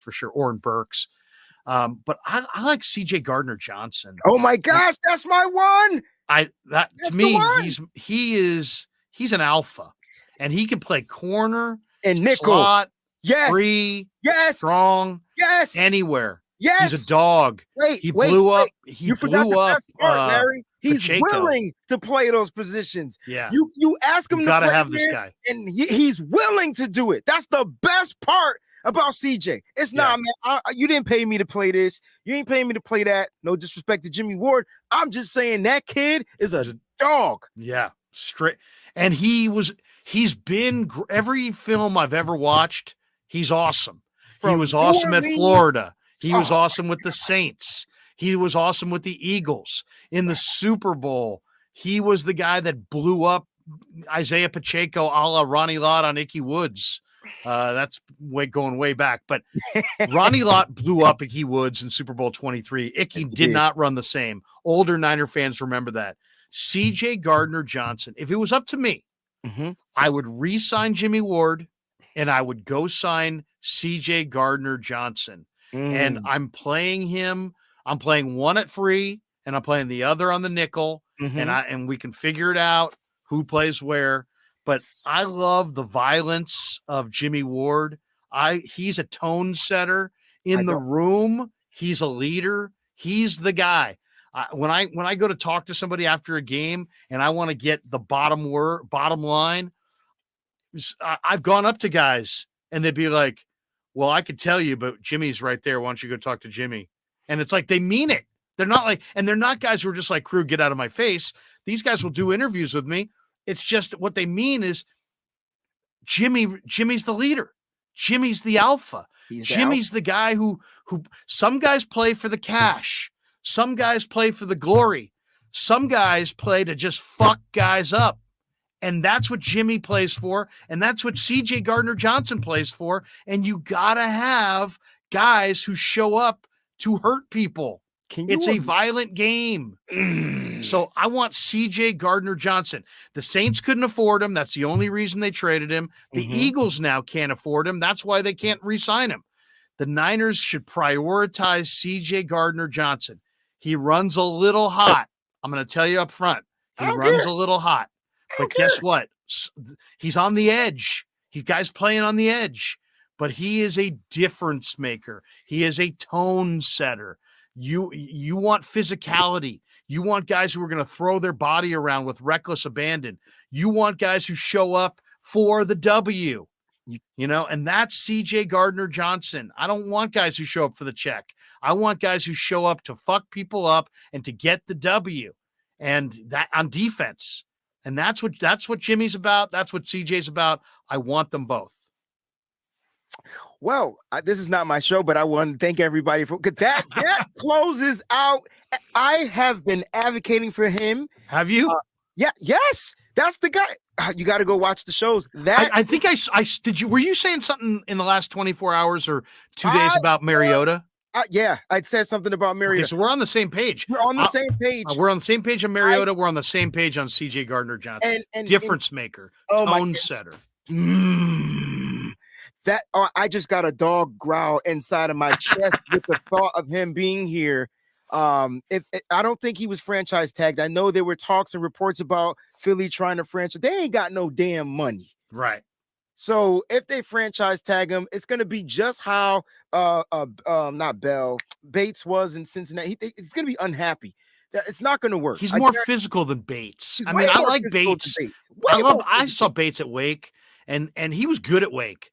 for sure. Oren Burks. But I like CJ Gardner Johnson. Oh my gosh, that's my one. To me, he's an alpha, and he can play corner and nickel, slot, yes, free, yes, strong, yes, anywhere. Yes. He's a dog. He blew up. You forgot the best part, Larry. He's Pacheco. willing to play those positions. Yeah. You ask him to gotta play have this guy. and he's willing to do it. That's the best part about CJ. It's not, man, you didn't pay me to play this. You ain't paying me to play that. No disrespect to Jimmy Ward. I'm just saying that kid is a dog. Yeah, straight. And he's been every film I've ever watched. He's awesome. He was awesome at Florida. He was awesome with the Saints. He was awesome with the Eagles. In the Super Bowl, he was the guy that blew up Isaiah Pacheco a la Ronnie Lott on Ickey Woods. That's going way back. But Ronnie Lott blew up Ickey Woods in Super Bowl 23. Ickey did not run the same. Older Niner fans remember that. CJ Gardner Johnson, if it was up to me, I would re-sign Jimmy Ward and I would go sign CJ Gardner Johnson. And I'm playing him. I'm playing one at free, and I'm playing the other on the nickel, and we can figure it out who plays where. But I love the violence of Jimmy Ward. He's a tone setter in the room. He's a leader. He's the guy. When I go to talk to somebody after a game and I want to get the bottom line, I've gone up to guys and they'd be like, well, I could tell you, but Jimmy's right there. Why don't you go talk to Jimmy? And it's like, they mean it. They're not guys who are just like, Crew, get out of my face. These guys will do interviews with me. It's just what they mean is Jimmy's the leader. Jimmy's the alpha. Jimmy's the guy who some guys play for the cash. Some guys play for the glory. Some guys play to just fuck guys up. And that's what Jimmy plays for. And that's what CJ Gardner Johnson plays for. And you got to have guys who show up to hurt people. It's a violent game. So I want CJ Gardner Johnson. The Saints couldn't afford him. That's the only reason they traded him. The Eagles now can't afford him. That's why they can't re-sign him. The Niners should prioritize CJ Gardner Johnson. He runs a little hot. I'm going to tell you up front. He runs a little hot. But guess what? He's on the edge. Guy's playing on the edge. But he is a difference maker. He is a tone setter. You want physicality. You want guys who are going to throw their body around with reckless abandon. You want guys who show up for the W. And that's CJ Gardner Johnson. I don't want guys who show up for the check. I want guys who show up to fuck people up and to get the W. And that on defense. And that's what Jimmy's about. That's what CJ's about. I want them both. Well, this is not my show, but I want to thank everybody for that. That closes out. I have been advocating for him. Have you? Yes. That's the guy. You got to go watch the shows. I think I did. Were you saying something in the last 24 hours or 2 days about Mariota? Yeah, I said something about Mariota. Okay, so we're on the same page. We're on the same page. We're on the same page on Mariota. We're on the same page on CJ Gardner Johnson. And difference maker, tone setter. That I just got a dog growl inside of my chest with the thought of him being here. If I don't think he was franchise tagged. I know there were talks and reports about Philly trying to franchise. They ain't got no damn money. Right. So if they franchise tag him, it's going to be just how not Bell Bates was in Cincinnati. It's going to be unhappy. It's not going to work. He's more physical than Bates. I mean, I like Bates. I saw Bates at Wake, and he was good at Wake,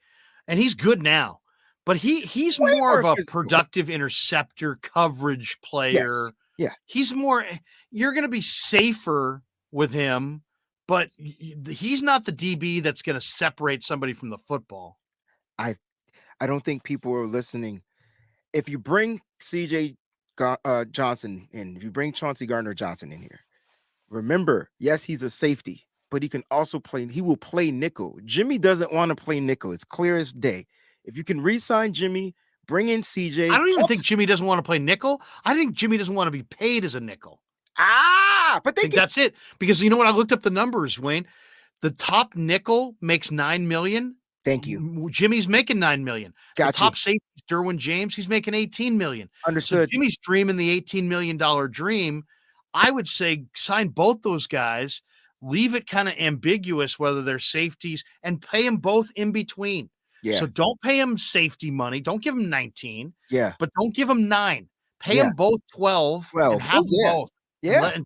and he's good now. But he's more of a productive interceptor coverage player. Yes. Yeah. He's more. You're going to be safer with him. But he's not the DB that's going to separate somebody from the football. I don't think people are listening. If you bring CJ Johnson in, if you bring Chauncey Gardner Johnson in here, remember, yes, he's a safety, but he can also play. He will play nickel. Jimmy doesn't want to play nickel. It's clear as day. If you can re-sign Jimmy, bring in CJ. I don't even think Jimmy doesn't want to play nickel. I think Jimmy doesn't want to be paid as a nickel. But that's it. Because you know what? I looked up the numbers, Wayne. The top nickel makes $9 million, Thank you. Jimmy's making $9 million. The Got top you. safety is Derwin James. He's making $18 million. So Understood. Jimmy's dreaming the $18 million dream. I would say sign both those guys, leave it kind of ambiguous whether they're safeties, and pay them both in between. Yeah. So don't pay them safety money. Don't give them 19. Yeah. But don't give them 9. Pay Yeah. them both 12 and 12. have Oh, them yeah. both Yeah.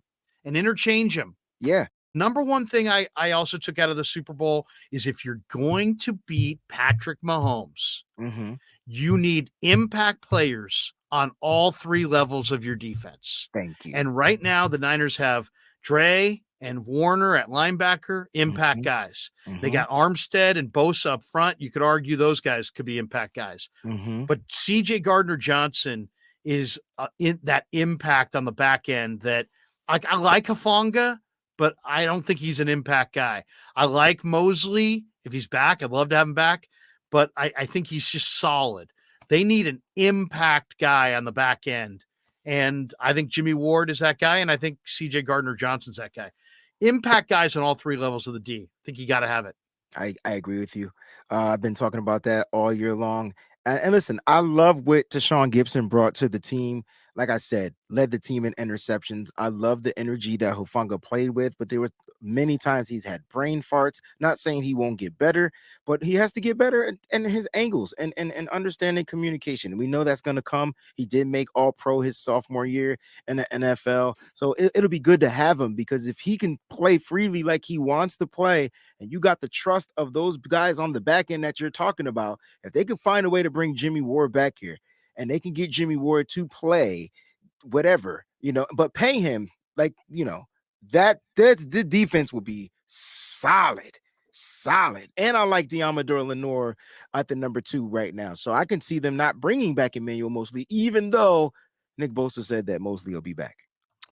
and interchange them. Yeah. Number one thing I also took out of the Super Bowl is if you're going to beat Patrick Mahomes, Mm-hmm. you need impact players on all 3 levels of your defense. Thank you. And right now, the Niners have Dre and Warner at linebacker, impact Mhm. guys. They Mhm. got Armstead and Bosa up front. You could argue those guys could be impact guys. Mhm. But CJ Gardner Johnson is in that impact on the back end that I like Hufanga, but I don't think he's an impact guy. I like Mosley. If he's back, I'd love to have him back, but I think he's just solid. They need an impact guy on the back end. And I think Jimmy Ward is that guy. And I think CJ Gardner Johnson's that guy. Impact guys on all 3 levels of the D. I think you got to have it. I agree with you. I've been talking about that all year long. And listen, I love what Tashawn Gibson brought to the team. Like I said, led the team in interceptions. I love the energy that Hufanga played with, but there were many times he's had brain farts. Not saying he won't get better, but he has to get better in his angles and understanding communication. We know that's going to come. He did make All Pro his sophomore year in the NFL, so it'll be good to have him, because if he can play freely like he wants to play, and you got the trust of those guys on the back end that you're talking about, if they can find a way to bring Jimmy Ward back here, and they can get Jimmy Ward to play whatever, but pay him, like, that's the defense will be solid. And I like Diamador Lenore at the number 2 right now. So I can see them not bringing back Emmanuel Mosley, even though Nick Bosa said that Mosley will be back.